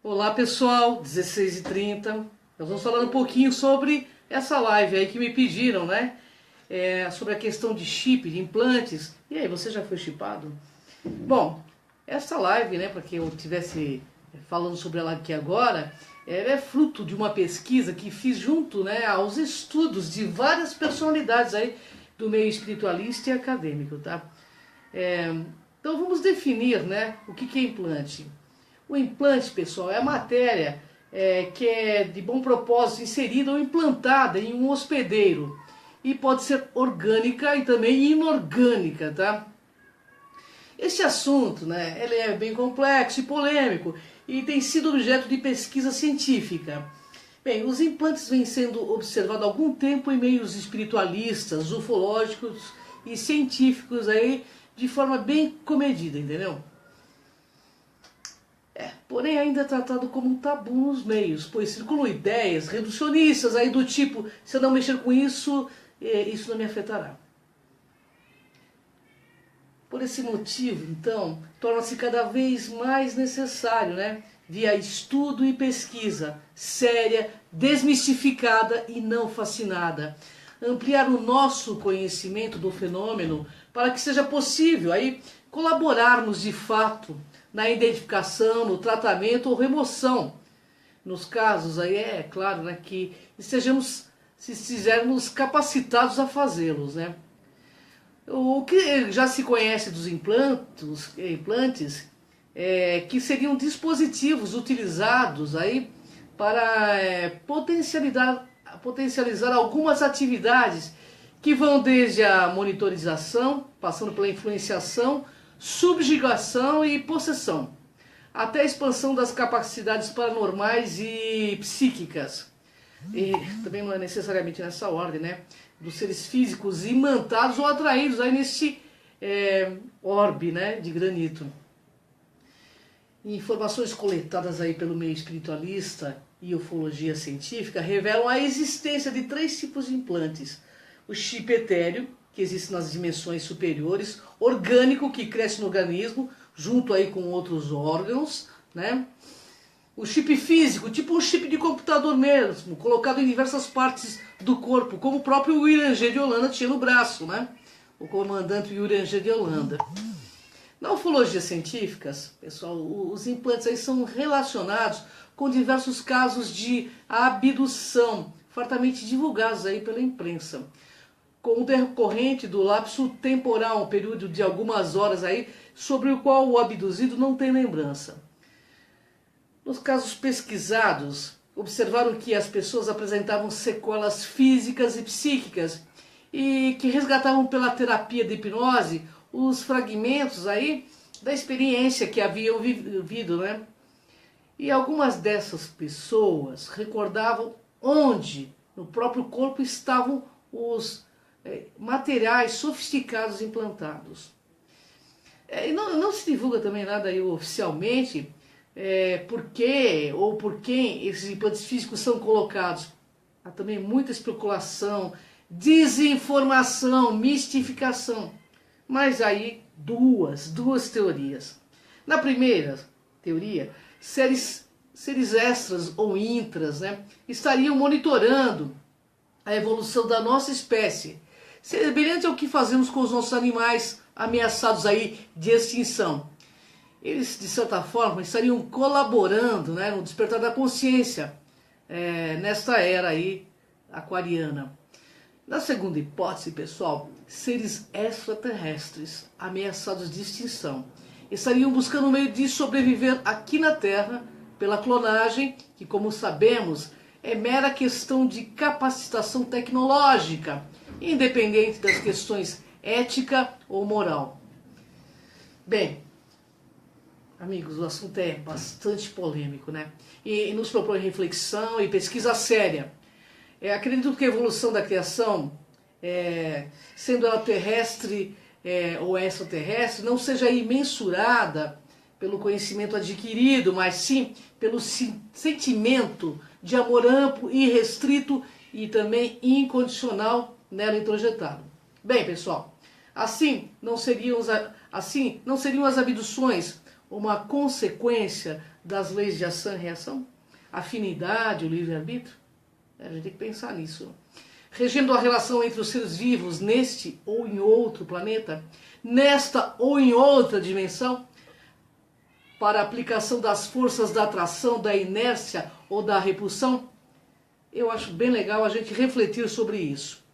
Olá pessoal, 16h30, nós vamos falar um pouquinho sobre essa live aí que me pediram, né? Sobre a questão de chip, de implantes. E aí, você já foi chipado? Bom, essa live, né, para que eu estivesse falando sobre ela aqui agora, ela é fruto de uma pesquisa que fiz junto, né, aos estudos de várias personalidades aí do meio espiritualista e acadêmico, tá? Então vamos definir, né, o que é implante. O implante, pessoal, é a matéria que é de bom propósito inserida ou implantada em um hospedeiro. E pode ser orgânica e também inorgânica, tá? Esse assunto, né, ele é bem complexo e polêmico e tem sido objeto de pesquisa científica. Bem, os implantes vêm sendo observados há algum tempo em meios espiritualistas, ufológicos e científicos aí de forma bem comedida, entendeu? Porém ainda é tratado como um tabu nos meios, pois circulam ideias reducionistas aí do tipo, se eu não mexer com isso, isso não me afetará. Por esse motivo, então, torna-se cada vez mais necessário, né, via estudo e pesquisa séria, desmistificada e não fascinada, ampliar o nosso conhecimento do fenômeno para que seja possível aí colaborarmos de fato na identificação, no tratamento ou remoção. Nos casos aí é claro, né, que estivermos capacitados a fazê-los, né? O que já se conhece dos implantes que seriam dispositivos utilizados aí para potencializar algumas atividades que vão desde a monitorização, passando pela influenciação, subjugação e possessão, até a expansão das capacidades paranormais e psíquicas. E também não é necessariamente nessa ordem, né? Dos seres físicos imantados ou atraídos aí nesse orbe, né, de granito. Informações coletadas aí pelo meio espiritualista e ufologia científica revelam a existência de 3 tipos de implantes. O chip etéreo, que existe nas dimensões superiores, orgânico, que cresce no organismo, junto aí com outros órgãos, né? O chip físico, tipo um chip de computador mesmo, colocado em diversas partes do corpo, como o próprio William G. de Holanda tinha no braço, né? O comandante William G. de Holanda. Na ufologia científica, pessoal, os implantes aí são relacionados com diversos casos de abdução, fartamente divulgados aí pela imprensa, com o decorrente do lapso temporal, um período de algumas horas aí, sobre o qual o abduzido não tem lembrança. Nos casos pesquisados, observaram que as pessoas apresentavam sequelas físicas e psíquicas e que resgatavam pela terapia de hipnose os fragmentos aí da experiência que haviam vivido, né? E algumas dessas pessoas recordavam onde no próprio corpo estavam os materiais sofisticados implantados. E não se divulga também nada aí oficialmente por que ou por quem esses implantes físicos são colocados. Há também muita especulação, desinformação, mistificação. Mas aí duas teorias. Na primeira teoria, seres extras ou intras, né, estariam monitorando a evolução da nossa espécie, semelhante ao que fazemos com os nossos animais ameaçados aí de extinção. Eles, de certa forma, estariam colaborando, né, no despertar da consciência nesta era aí aquariana. Na segunda hipótese, pessoal, seres extraterrestres ameaçados de extinção estariam buscando um meio de sobreviver aqui na Terra pela clonagem, que, como sabemos, é mera questão de capacitação tecnológica, independente das questões ética ou moral. Bem, amigos, o assunto é bastante polêmico, né? E nos propõe reflexão e pesquisa séria. Acredito que a evolução da criação, sendo ela terrestre ou extraterrestre, não seja imensurada pelo conhecimento adquirido, mas sim pelo sentimento de amor amplo, irrestrito e também incondicional nela introjetado. Bem, pessoal, assim não seriam as abduções uma consequência das leis de ação e reação? Afinidade, o livre-arbítrio? A gente tem que pensar nisso. Regendo a relação entre os seres vivos neste ou em outro planeta, nesta ou em outra dimensão, para a aplicação das forças da atração, da inércia ou da repulsão? Eu acho bem legal a gente refletir sobre isso.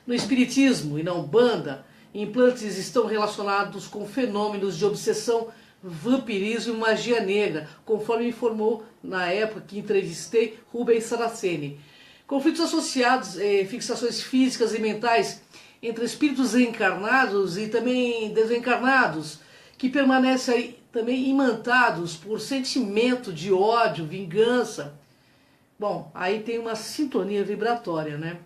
No Espiritismo e na Umbanda, implantes estão relacionados com fenômenos de obsessão, vampirismo e magia negra, conforme informou na época que entrevistei Rubens Saraceni. Conflitos associados, fixações físicas e mentais entre espíritos reencarnados e também desencarnados, que permanecem aí também imantados por sentimento de ódio, vingança. Bom, aí tem uma sintonia vibratória, né?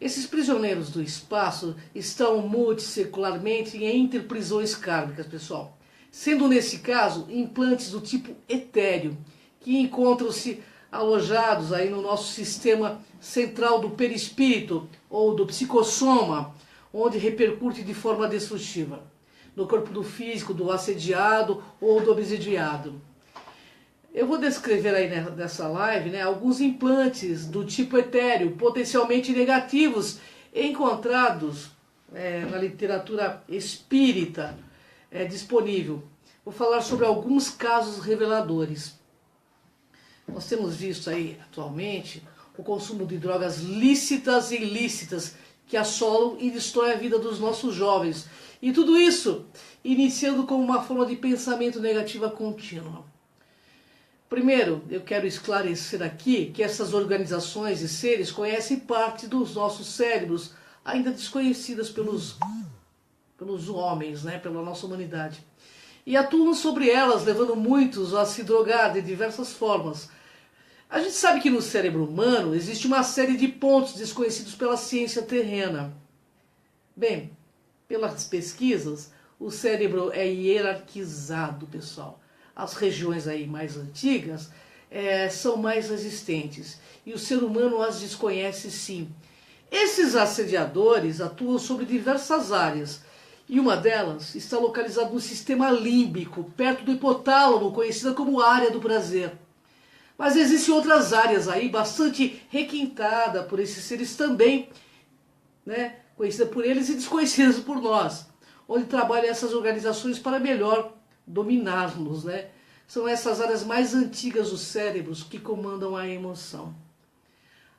Esses prisioneiros do espaço estão multissecularmente entre prisões kármicas, pessoal. Sendo nesse caso implantes do tipo etéreo, que encontram-se alojados aí no nosso sistema central do perispírito ou do psicossoma, onde repercute de forma destrutiva no corpo do físico, do assediado ou do obsidiado. Eu vou descrever aí nessa live, né, alguns implantes do tipo etéreo, potencialmente negativos, encontrados na literatura espírita disponível. Vou falar sobre alguns casos reveladores. Nós temos visto aí atualmente o consumo de drogas lícitas e ilícitas que assolam e destroem a vida dos nossos jovens. E tudo isso iniciando como uma forma de pensamento negativa contínua. Primeiro, eu quero esclarecer aqui que essas organizações e seres conhecem parte dos nossos cérebros, ainda desconhecidas pelos homens, né, pela nossa humanidade. E atuam sobre elas, levando muitos a se drogar de diversas formas. A gente sabe que no cérebro humano existe uma série de pontos desconhecidos pela ciência terrena. Bem, pelas pesquisas, o cérebro é hierarquizado, pessoal. As regiões aí mais antigas são mais resistentes e o ser humano as desconhece sim. Esses assediadores atuam sobre diversas áreas e uma delas está localizada no sistema límbico, perto do hipotálamo, conhecida como área do prazer. Mas existem outras áreas aí bastante requintadas por esses seres também, né, conhecidas por eles e desconhecidas por nós, onde trabalham essas organizações para melhor dominar-nos, né? São essas áreas mais antigas dos cérebros que comandam a emoção.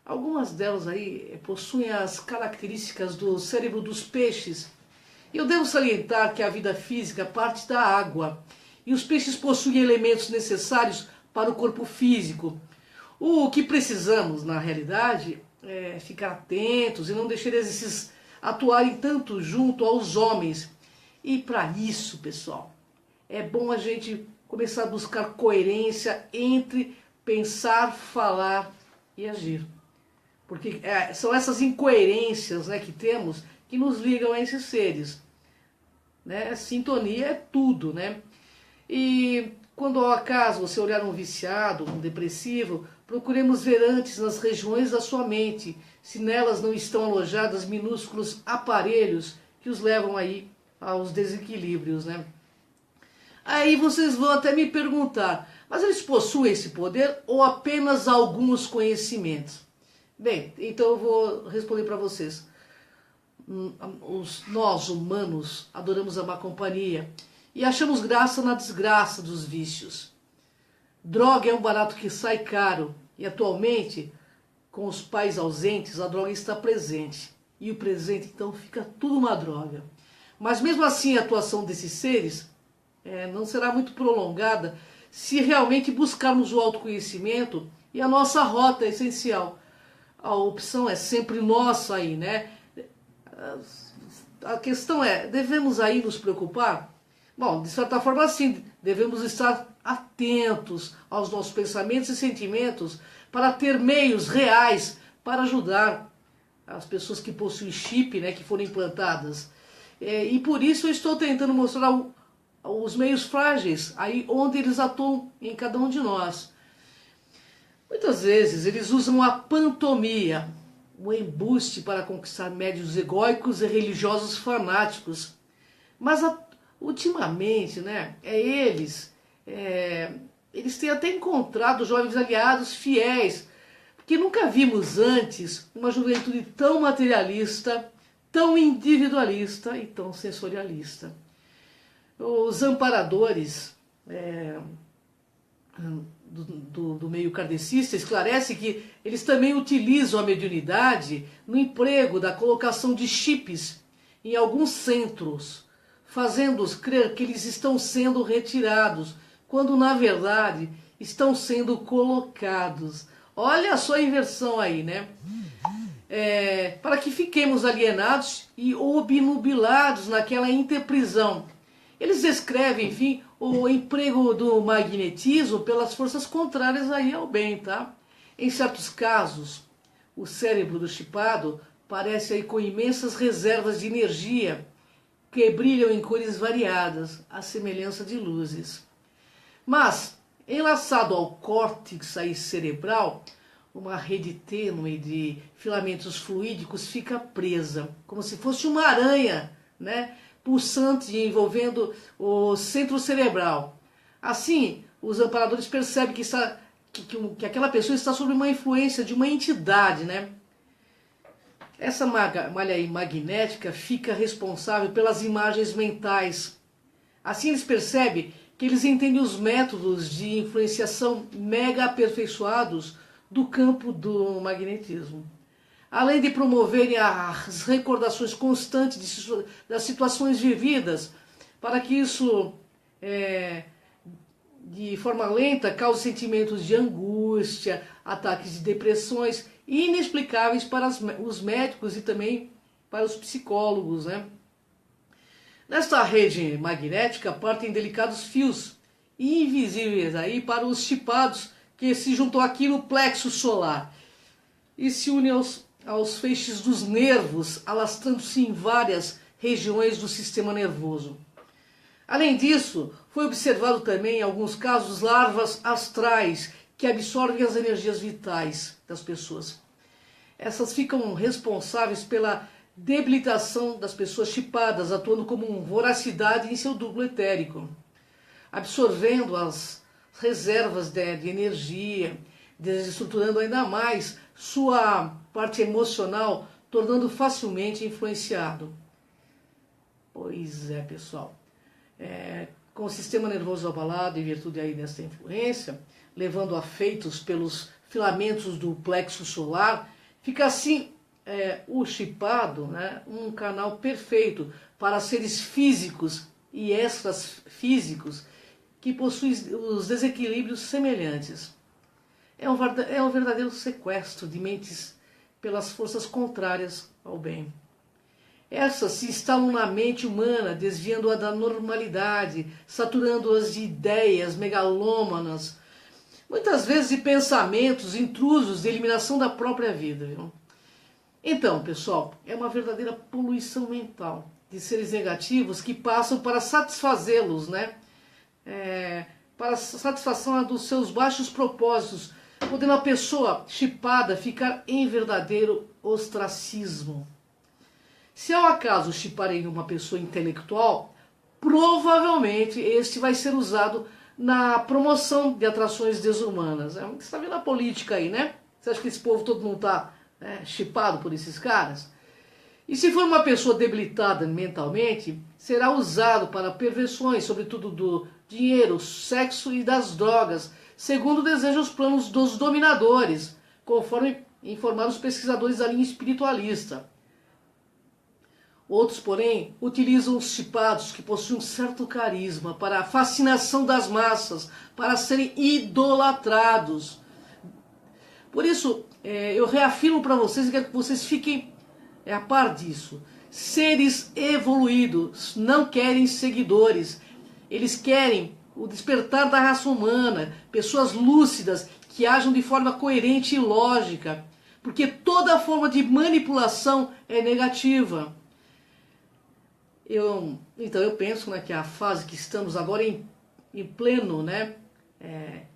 Algumas delas aí possuem as características do cérebro dos peixes. E eu devo salientar que a vida física parte da água e os peixes possuem elementos necessários para o corpo físico. O que precisamos, na realidade, é ficar atentos e não deixar esses atuarem tanto junto aos homens. E para isso, pessoal, é bom a gente começar a buscar coerência entre pensar, falar e agir. Porque são essas incoerências, né, que temos que nos ligam a esses seres. Né? Sintonia é tudo, né? E quando ao acaso você olhar um viciado, um depressivo, procuremos ver antes nas regiões da sua mente se nelas não estão alojados minúsculos aparelhos que os levam aí aos desequilíbrios, né? Aí vocês vão até me perguntar, mas eles possuem esse poder ou apenas alguns conhecimentos? Bem, então eu vou responder para vocês. Nós, humanos, adoramos a má companhia e achamos graça na desgraça dos vícios. Droga é um barato que sai caro e atualmente, com os pais ausentes, a droga está presente. E o presente, então, fica tudo uma droga. Mas mesmo assim, a atuação desses seres não será muito prolongada se realmente buscarmos o autoconhecimento e a nossa rota é essencial. A opção é sempre nossa aí, né? A questão é, devemos aí nos preocupar? Bom, de certa forma sim, devemos estar atentos aos nossos pensamentos e sentimentos para ter meios reais para ajudar as pessoas que possuem chip, né, que foram implantadas. E por isso eu estou tentando mostrar os meios frágeis, aí onde eles atuam em cada um de nós. Muitas vezes eles usam a pantomia, o embuste para conquistar médios egóicos e religiosos fanáticos. Mas ultimamente, né, eles têm até encontrado jovens aliados fiéis, porque nunca vimos antes uma juventude tão materialista, tão individualista e tão sensorialista. Os amparadores do meio kardecista esclarece que eles também utilizam a mediunidade no emprego da colocação de chips em alguns centros, fazendo-os crer que eles estão sendo retirados, quando na verdade estão sendo colocados. Olha só a inversão aí, né? Para que fiquemos alienados e obnubilados naquela interprisão. Eles descrevem, enfim, o emprego do magnetismo pelas forças contrárias aí ao bem, tá? Em certos casos, o cérebro do chipado parece aí com imensas reservas de energia que brilham em cores variadas, à semelhança de luzes. Mas, enlaçado ao córtex aí cerebral, uma rede tênue de filamentos fluídicos fica presa, como se fosse uma aranha, né, pulsante envolvendo o centro cerebral. Assim, os amparadores percebem que aquela pessoa está sob uma influência de uma entidade, né? Essa malha magnética fica responsável pelas imagens mentais. Assim eles percebem que eles entendem os métodos de influenciação mega aperfeiçoados do campo do magnetismo. Além de promoverem as recordações constantes das situações vividas, para que isso, de forma lenta, cause sentimentos de angústia, ataques de depressões inexplicáveis para os médicos e também para os psicólogos, né? Nesta rede magnética partem delicados fios invisíveis aí para os chipados que se juntam aqui no plexo solar e se unem aos feixes dos nervos, alastrando-se em várias regiões do sistema nervoso. Além disso, foi observado também em alguns casos larvas astrais que absorvem as energias vitais das pessoas. Essas ficam responsáveis pela debilitação das pessoas chipadas, atuando como uma voracidade em seu duplo etérico, absorvendo as reservas de energia, desestruturando ainda mais sua parte emocional, tornando facilmente influenciado. Pois é, pessoal. Com o sistema nervoso abalado em virtude aí dessa influência, levando afeitos pelos filamentos do plexo solar, fica assim o chipado, né, um canal perfeito para seres físicos e extras físicos que possuem os desequilíbrios semelhantes. É um verdadeiro sequestro de mentes pelas forças contrárias ao bem. Essas se instalam na mente humana, desviando-a da normalidade, saturando-as de ideias megalômanas, muitas vezes de pensamentos intrusos de eliminação da própria vida. Viu? Então, pessoal, é uma verdadeira poluição mental de seres negativos que passam para satisfazê-los, né? Para a satisfação dos seus baixos propósitos, podendo a pessoa chipada ficar em verdadeiro ostracismo. Se ao acaso chiparem uma pessoa intelectual, provavelmente este vai ser usado na promoção de atrações desumanas. Você está vendo a política aí, né? Você acha que esse povo todo mundo está chipado por esses caras? E se for uma pessoa debilitada mentalmente, será usado para perversões, sobretudo do dinheiro, sexo e das drogas, segundo desejam os planos dos dominadores, conforme informaram os pesquisadores da linha espiritualista. Outros, porém, utilizam os chipados que possuem um certo carisma para a fascinação das massas, para serem idolatrados. Por isso, eu reafirmo para vocês e quero que vocês fiquem a par disso. Seres evoluídos não querem seguidores. Eles querem o despertar da raça humana, pessoas lúcidas que ajam de forma coerente e lógica, porque toda forma de manipulação é negativa. Então eu penso, né, que a fase que estamos agora em pleno, né,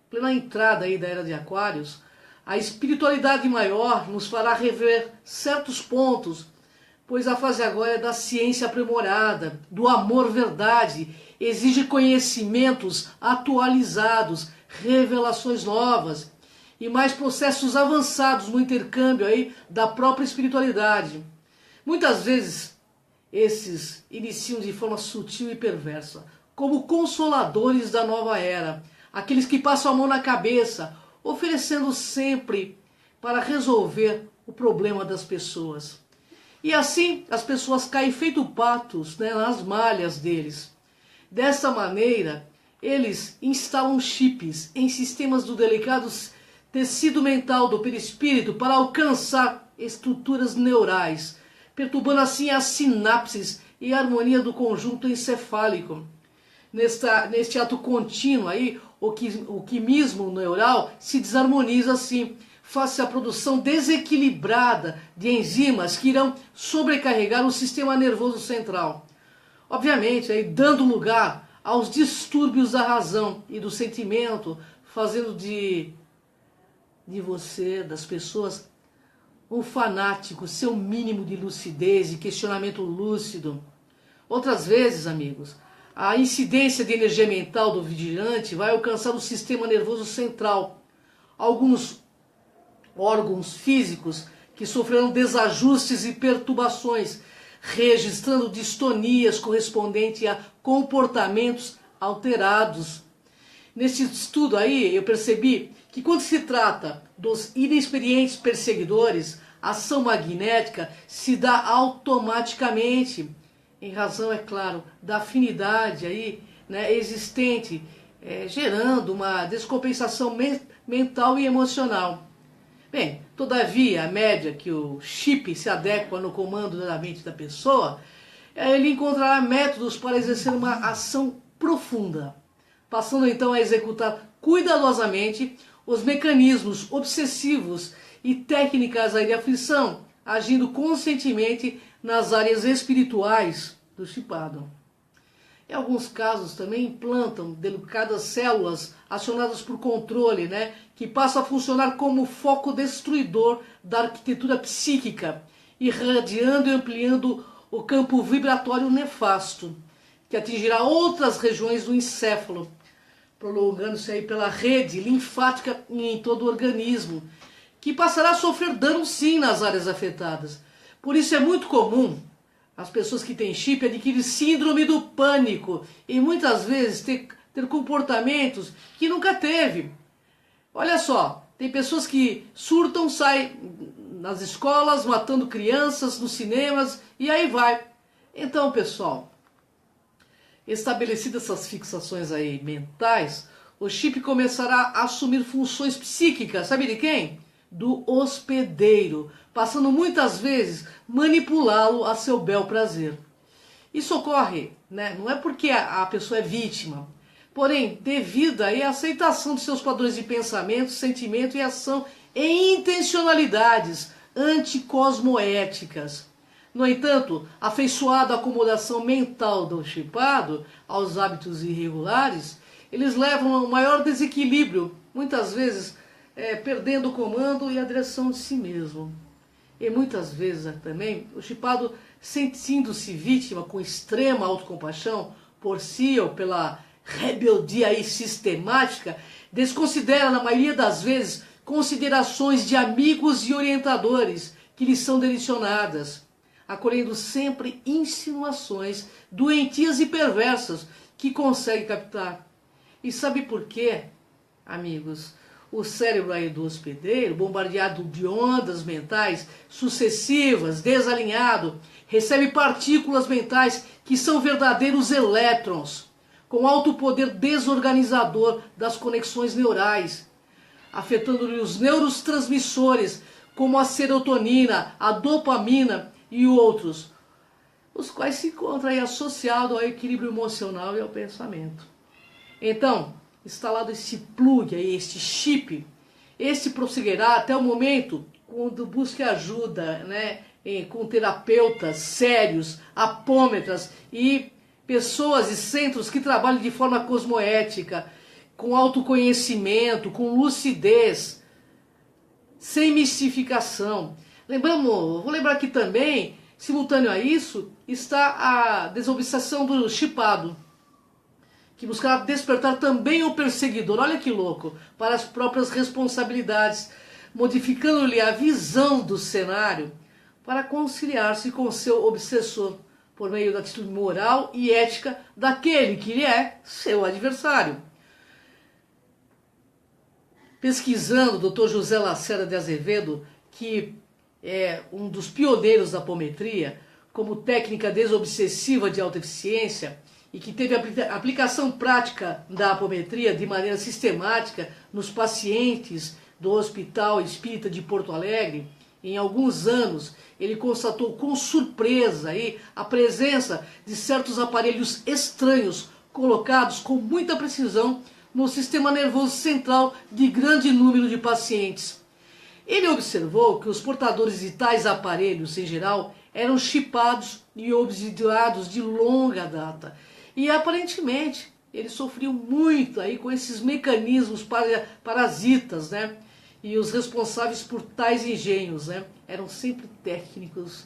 plena entrada aí da era de Aquários, a espiritualidade maior nos fará rever certos pontos, pois a fase agora é da ciência aprimorada, do amor-verdade, exige conhecimentos atualizados, revelações novas e mais processos avançados no intercâmbio aí da própria espiritualidade. Muitas vezes esses iniciam de forma sutil e perversa, como consoladores da nova era, aqueles que passam a mão na cabeça, oferecendo sempre para resolver o problema das pessoas. E assim as pessoas caem feito patos, né, nas malhas deles. Dessa maneira, eles instalam chips em sistemas do delicado tecido mental do perispírito para alcançar estruturas neurais, perturbando assim as sinapses e a harmonia do conjunto encefálico. Neste ato contínuo aí, o quimismo neural se desarmoniza assim, face à produção desequilibrada de enzimas que irão sobrecarregar o sistema nervoso central. Obviamente, aí, dando lugar aos distúrbios da razão e do sentimento, fazendo de você, das pessoas, um fanático, seu mínimo de lucidez e questionamento lúcido. Outras vezes, amigos, a incidência de energia mental do vigilante vai alcançar o sistema nervoso central. Alguns órgãos físicos que sofrerão desajustes e perturbações, registrando distonias correspondentes a comportamentos alterados. Nesse estudo aí, eu percebi que quando se trata dos inexperientes perseguidores, a ação magnética se dá automaticamente, em razão, é claro, da afinidade aí, né, existente, gerando uma descompensação mental e emocional. Bem, todavia, a média que o chip se adequa no comando da mente da pessoa, ele encontrará métodos para exercer uma ação profunda, passando então a executar cuidadosamente os mecanismos obsessivos e técnicas aí de aflição, agindo conscientemente nas áreas espirituais do chipado. Em alguns casos também implantam delicadas células acionadas por controle, né, que passam a funcionar como foco destruidor da arquitetura psíquica, irradiando e ampliando o campo vibratório nefasto, que atingirá outras regiões do encéfalo, prolongando-se aí pela rede linfática em todo o organismo, que passará a sofrer dano sim nas áreas afetadas. Por isso é muito comum as pessoas que têm chip adquirirem síndrome do pânico e muitas vezes ter comportamentos que nunca teve. Olha só, tem pessoas que surtam, saem nas escolas, matando crianças, nos cinemas e aí vai. Então, pessoal, estabelecidas essas fixações aí mentais, o chip começará a assumir funções psíquicas, sabe de quem? Do hospedeiro, passando muitas vezes manipulá-lo a seu bel prazer. Isso ocorre, né? Não é porque a pessoa é vítima, porém, devido aí à aceitação de seus padrões de pensamento, sentimento e ação e intencionalidades anticosmoéticas. No entanto, afeiçoado à acomodação mental do chipado, aos hábitos irregulares, eles levam a um maior desequilíbrio, muitas vezes perdendo o comando e a direção de si mesmo. E muitas vezes também o chipado, sentindo-se vítima com extrema autocompaixão por si ou pela rebeldia aí sistemática, desconsidera na maioria das vezes considerações de amigos e orientadores que lhes são direcionadas, acolhendo sempre insinuações doentias e perversas que consegue captar. E sabe por quê, amigos? O cérebro aí do hospedeiro, bombardeado de ondas mentais sucessivas, desalinhado, recebe partículas mentais que são verdadeiros elétrons, com alto poder desorganizador das conexões neurais, afetando-lhe os neurotransmissores, como a serotonina, a dopamina e outros, os quais se encontram aí associados ao equilíbrio emocional e ao pensamento. Então, instalado esse plug aí, este chip, esse prosseguirá até o momento quando busque ajuda, né, com terapeutas sérios, apômetras e pessoas e centros que trabalham de forma cosmoética, com autoconhecimento, com lucidez, sem mistificação. Vou lembrar aqui também Simultâneo a isso está a desobsessão do chipado, que buscava despertar também o perseguidor, olha que louco, para as próprias responsabilidades, modificando-lhe a visão do cenário para conciliar-se com seu obsessor, por meio da atitude moral e ética daquele que lhe é seu adversário. Pesquisando, o Dr. José Lacerda de Azevedo, que é um dos pioneiros da apometria, como técnica desobsessiva de alta eficiência, e que teve aplicação prática da apometria de maneira sistemática nos pacientes do Hospital Espírita de Porto Alegre, em alguns anos, ele constatou com surpresa aí a presença de certos aparelhos estranhos colocados com muita precisão no sistema nervoso central de grande número de pacientes. Ele observou que os portadores de tais aparelhos, em geral, eram chipados e obsidiados de longa data. E aparentemente eles sofriam muito aí com esses mecanismos parasitas, né? E os responsáveis por tais engenhos, né, eram sempre técnicos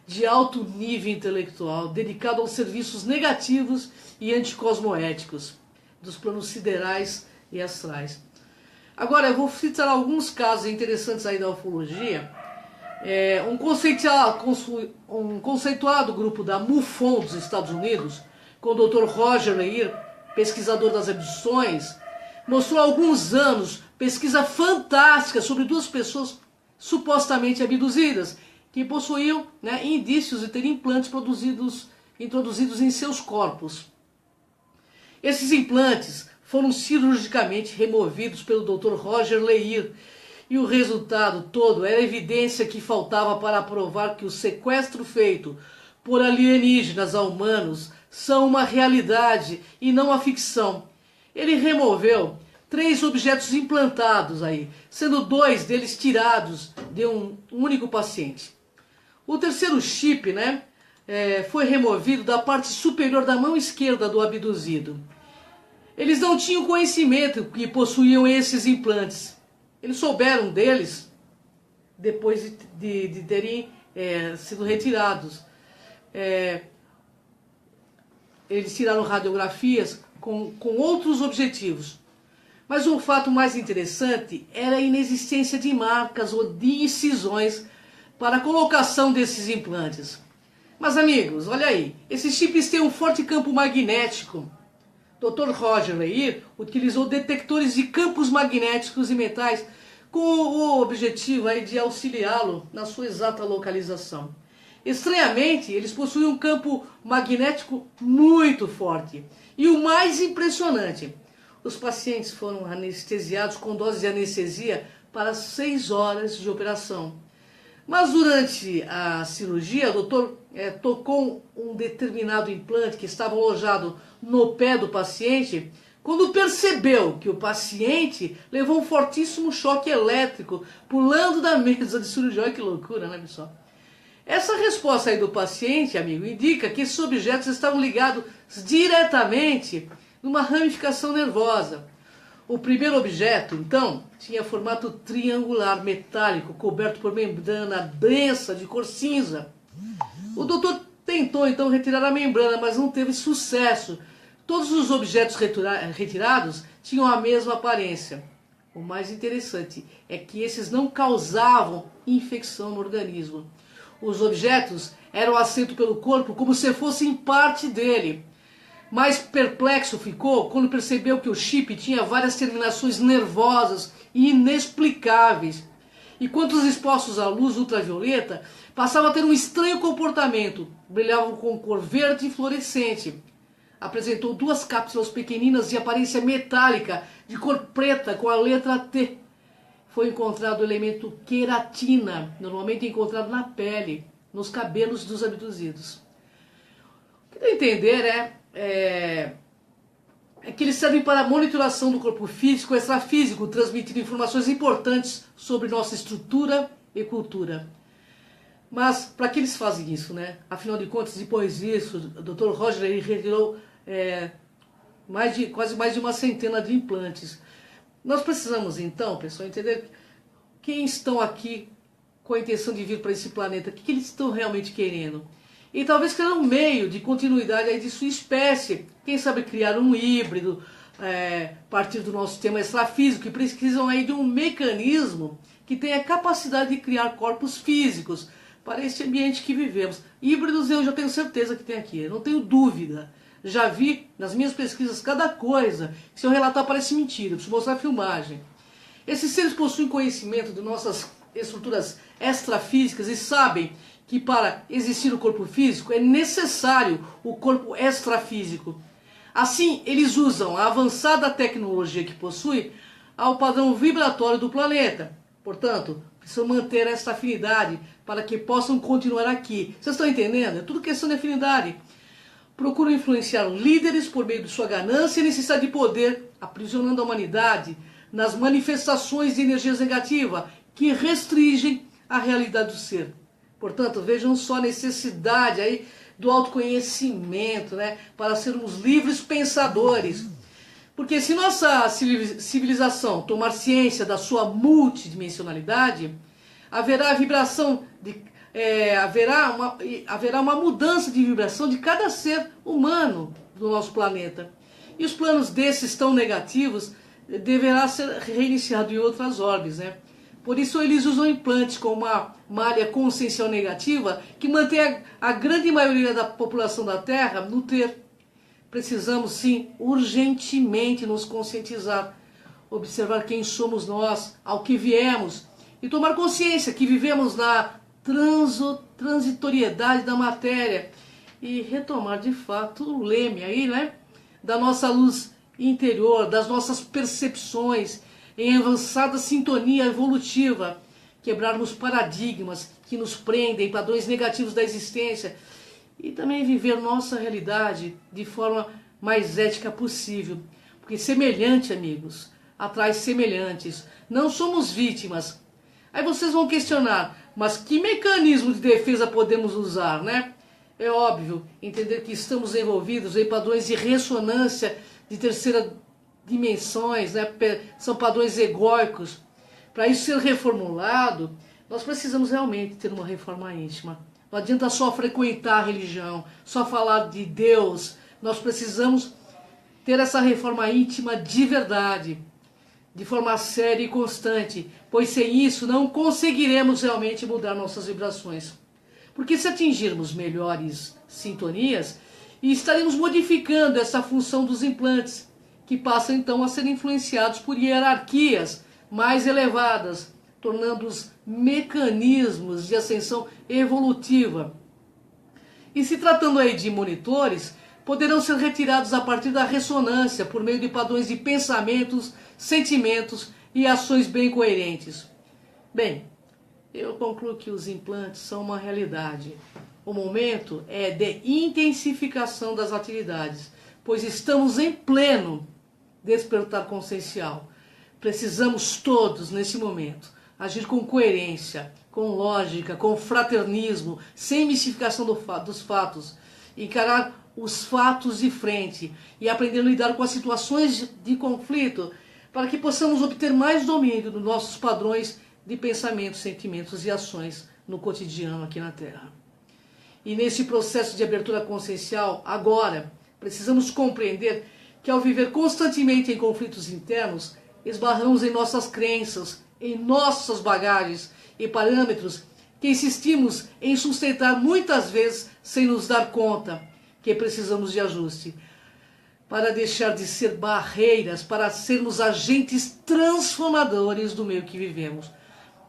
de alto nível intelectual, dedicados aos serviços negativos e anticosmoéticos dos planos siderais e astrais. Agora, eu vou citar alguns casos interessantes aí da ufologia. Um conceituado grupo da MUFON dos Estados Unidos, com o Dr. Roger Leir, pesquisador das abduções, mostrou há alguns anos pesquisa fantástica sobre duas pessoas supostamente abduzidas, que possuíam, né, indícios de ter implantes introduzidos em seus corpos. Esses implantes foram cirurgicamente removidos pelo Dr. Roger Leir, e o resultado todo era a evidência que faltava para provar que o sequestro feito por alienígenas a humanos são uma realidade e não a ficção. Ele removeu 3 objetos implantados aí, sendo 2 deles tirados de um único paciente. O terceiro chip, né, foi removido da parte superior da mão esquerda do abduzido. Eles não tinham conhecimento que possuíam esses implantes. Eles souberam deles depois de terem sido retirados. Eles tiraram radiografias com outros objetivos. Mas o fato mais interessante era a inexistência de marcas ou de incisões para a colocação desses implantes. Mas amigos, olha aí, esses chips têm um forte campo magnético. Dr. Roger Leir utilizou detectores de campos magnéticos e metais com o objetivo aí de auxiliá-lo na sua exata localização. Estranhamente, eles possuem um campo magnético muito forte. E o mais impressionante, os pacientes foram anestesiados com doses de anestesia para 6 horas de operação. Mas durante a cirurgia, o doutor tocou um determinado implante que estava alojado no pé do paciente, quando percebeu que o paciente levou um fortíssimo choque elétrico pulando da mesa de cirurgia. Olha que loucura, né, pessoal? Essa resposta aí do paciente, amigo, indica que esses objetos estavam ligados diretamente numa ramificação nervosa. O primeiro objeto, então, tinha formato triangular metálico, coberto por membrana densa de cor cinza. O doutor tentou, então, retirar a membrana, mas não teve sucesso. Todos os objetos retirados tinham a mesma aparência. O mais interessante é que esses não causavam infecção no organismo. Os objetos eram aceitos pelo corpo como se fossem parte dele. Mais perplexo ficou quando percebeu que o chip tinha várias terminações nervosas e inexplicáveis. E quando expostos à luz ultravioleta, passavam a ter um estranho comportamento. Brilhavam com cor verde fluorescente. Apresentou 2 cápsulas pequeninas de aparência metálica, de cor preta, com a letra T. Foi encontrado o elemento queratina, normalmente encontrado na pele, nos cabelos dos abduzidos. O que dá a entender é que eles servem para a monitoração do corpo físico e extrafísico, transmitindo informações importantes sobre nossa estrutura e cultura. Mas para que eles fazem isso, né? Afinal de contas, depois disso, o Dr. Roger retirou quase mais de uma centena de implantes. Nós precisamos então, pessoal, entender quem estão aqui com a intenção de vir para esse planeta? O que eles estão realmente querendo? E talvez criar um meio de continuidade aí de sua espécie. Quem sabe criar um híbrido, a partir do nosso sistema extrafísico, que precisam aí de um mecanismo que tenha capacidade de criar corpos físicos para esse ambiente que vivemos. Híbridos eu já tenho certeza que tem aqui, eu não tenho dúvida. Já vi nas minhas pesquisas cada coisa, que se eu relatar parece mentira, eu preciso mostrar a filmagem. Esses seres possuem conhecimento de nossas estruturas extrafísicas e sabem que para existir o corpo físico é necessário o corpo extrafísico. Assim, eles usam a avançada tecnologia que possui ao padrão vibratório do planeta. Portanto, precisam manter essa afinidade para que possam continuar aqui. Vocês estão entendendo? É tudo questão de afinidade. Procuram influenciar líderes por meio de sua ganância e necessidade de poder, aprisionando a humanidade nas manifestações de energias negativas que restringem a realidade do ser. Portanto, vejam só a necessidade aí do autoconhecimento, né, para sermos livres pensadores. Porque se nossa civilização tomar ciência da sua multidimensionalidade, haverá vibração de haverá uma mudança de vibração de cada ser humano do nosso planeta. E os planos desses tão negativos deverá ser reiniciado em outras órbitas, né? Por isso eles usam implantes com uma malha consciencial negativa que mantém a grande maioria da população da Terra no ter. Precisamos sim urgentemente nos conscientizar, observar quem somos nós, ao que viemos e tomar consciência que vivemos na transitoriedade da matéria e retomar de fato o leme aí, né, da nossa luz interior, das nossas percepções em avançada sintonia evolutiva, quebrarmos paradigmas que nos prendem, padrões negativos da existência e também viver nossa realidade de forma mais ética possível, porque semelhante, amigos, atrai semelhantes, não somos vítimas. Aí vocês vão questionar, mas que mecanismo de defesa podemos usar, né? É óbvio, entender que estamos envolvidos em padrões de ressonância de terceira dimensões, né? São padrões egóicos. Para isso ser reformulado, nós precisamos realmente ter uma reforma íntima. Não adianta só frequentar a religião, só falar de Deus. Nós precisamos ter essa reforma íntima de verdade, de forma séria e constante, pois sem isso não conseguiremos realmente mudar nossas vibrações. Porque se atingirmos melhores sintonias, estaremos modificando essa função dos implantes, que passam então a ser influenciados por hierarquias mais elevadas, tornando-os mecanismos de ascensão evolutiva. E se tratando aí de monitores, poderão ser retirados a partir da ressonância por meio de padrões de pensamentos, sentimentos e ações bem coerentes. Bem, eu concluo que os implantes são uma realidade. O momento é de intensificação das atividades, pois estamos em pleno despertar consciencial. Precisamos todos, nesse momento, agir com coerência, com lógica, com fraternismo, sem mistificação dos fatos, encarar os fatos de frente e aprender a lidar com as situações de conflito para que possamos obter mais domínio dos nossos padrões de pensamentos, sentimentos e ações no cotidiano aqui na Terra. E nesse processo de abertura consciencial, agora, precisamos compreender que ao viver constantemente em conflitos internos, esbarramos em nossas crenças, em nossas bagagens e parâmetros que insistimos em sustentar muitas vezes sem nos dar conta que precisamos de ajuste, para deixar de ser barreiras, para sermos agentes transformadores do meio que vivemos,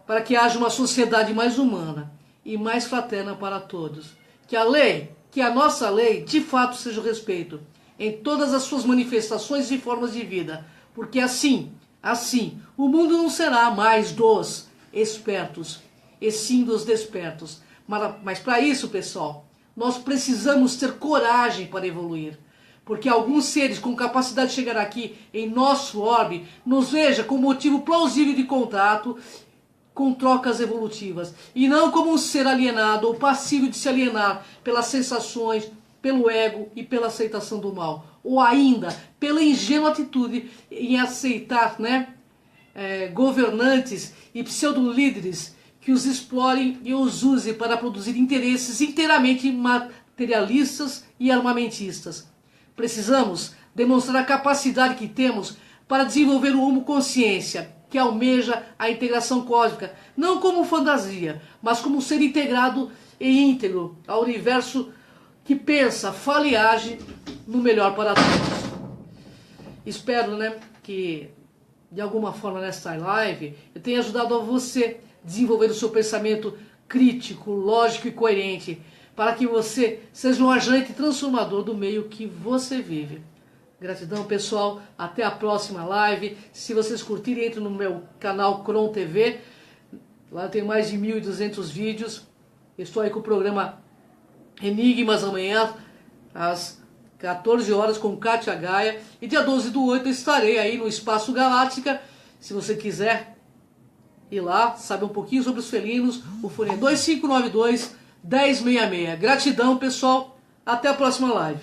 para que haja uma sociedade mais humana e mais fraterna para todos. Que a nossa lei, de fato, seja o respeito em todas as suas manifestações e formas de vida, porque assim, o mundo não será mais dos espertos, e sim dos despertos. Mas para isso, pessoal, nós precisamos ter coragem para evoluir, porque alguns seres com capacidade de chegar aqui em nosso orbe nos veja como motivo plausível de contato com trocas evolutivas, e não como um ser alienado ou passivo de se alienar pelas sensações, pelo ego e pela aceitação do mal, ou ainda pela ingênua atitude em aceitar, governantes e pseudo-líderes que os explorem e os usem para produzir interesses inteiramente materialistas e armamentistas. Precisamos demonstrar a capacidade que temos para desenvolver o Homo Consciência, que almeja a integração cósmica, não como fantasia, mas como um ser integrado e íntegro ao universo que pensa, fala e age no melhor para todos. Espero, que de alguma forma nesta live eu tenha ajudado a você desenvolver o seu pensamento crítico, lógico e coerente, para que você seja um agente transformador do meio que você vive. Gratidão, pessoal. Até a próxima live. Se vocês curtirem, entre no meu canal Cron TV. Lá tem mais de 1.200 vídeos. Estou aí com o programa Enigmas amanhã, às 14 horas, com Kátia Gaia. E dia 12/8 eu estarei aí no Espaço Galáctica. Se você quiser ir lá, saber um pouquinho sobre os felinos, o fone é 2592-1066. Gratidão, pessoal. Até a próxima live.